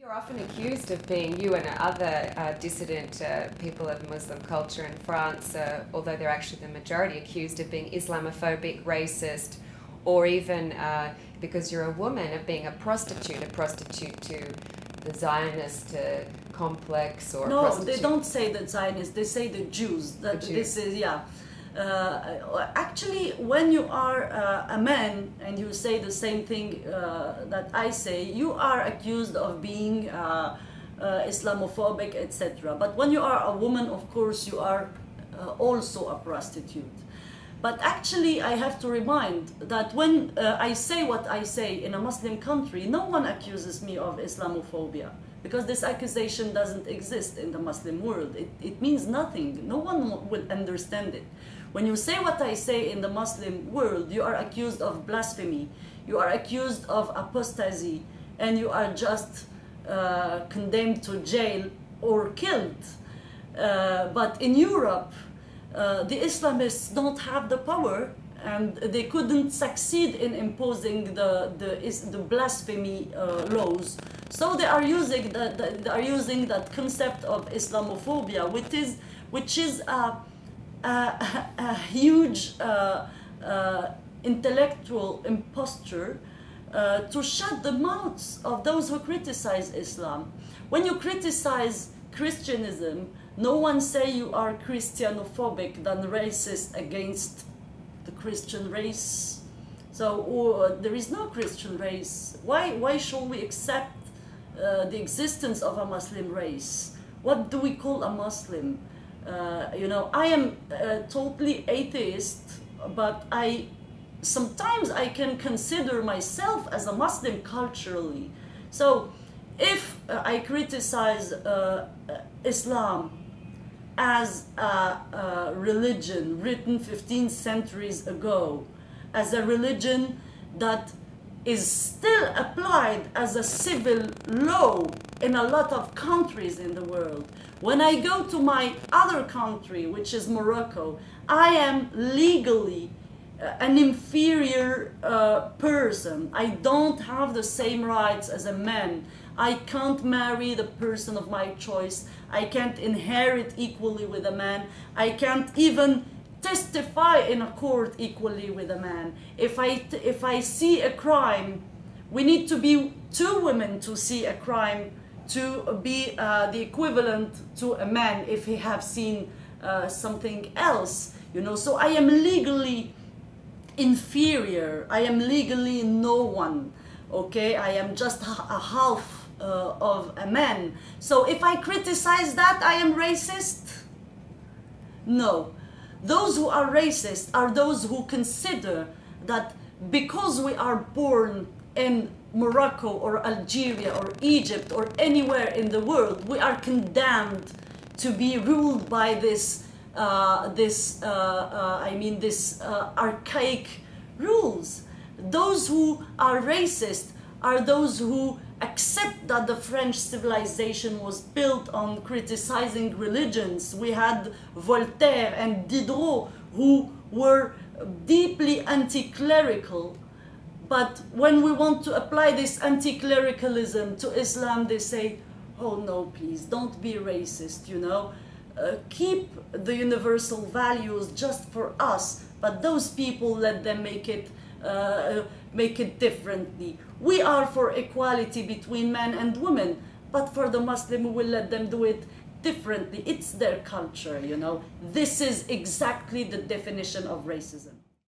You're often accused of being, you and other dissident people of Muslim culture in France, although they're actually the majority, accused of being Islamophobic, racist, or even because you're a woman, of being a prostitute to the Zionist complex, or no, prostitute. they don't say the Zionists, they say the Jews. That the Jews. This is, yeah. Actually, when you are a man and you say the same thing that I say, you are accused of being Islamophobic, etc. But when you are a woman, of course, you are also a prostitute. But actually, I have to remind that when I say what I say in a Muslim country, no one accuses me of Islamophobia, because this accusation doesn't exist in the Muslim world. It means nothing. No one will understand it. When you say what I say in the Muslim world, you are accused of blasphemy, you are accused of apostasy, and you are just condemned to jail or killed. But in Europe, the Islamists don't have the power, and they couldn't succeed in imposing the blasphemy laws. So they are using that concept of Islamophobia, which is a huge intellectual imposture to shut the mouths of those who criticize Islam. When you criticize Christianism, no one say you are Christianophobic than racist against the Christian race. So there is no Christian race. Why should we accept the existence of a Muslim race? What do we call a Muslim? You know, I am totally atheist, but sometimes I can consider myself as a Muslim culturally. So if I criticize Islam as a religion written 15 centuries ago, as a religion that is still applied as a civil law in a lot of countries in the world. When I go to my other country, which is Morocco, I am legally an inferior person. I don't have the same rights as a man. I can't marry the person of my choice. I can't inherit equally with a man. I can't even testify in a court equally with a man. If I see a crime, we need to be two women to see a crime to be the equivalent to a man if he have seen something else, you know. So I am legally inferior. I am legally no one, okay? I am just a half of a man. So if I criticize that, I am racist? No. Those who are racist are those who consider that because we are born in Morocco or Algeria or Egypt or anywhere in the world, we are condemned to be ruled by this archaic rules. Those who are racist are those who accept that the French civilization was built on criticizing religions. We had Voltaire and Diderot, who were deeply anti-clerical. But when we want to apply this anti-clericalism to Islam, they say, oh no, please, don't be racist, you know. Keep the universal values just for us, but those people, let them make it differently. We are for equality between men and women, but for the Muslim, we will let them do it differently. It's their culture, you know. This is exactly the definition of racism.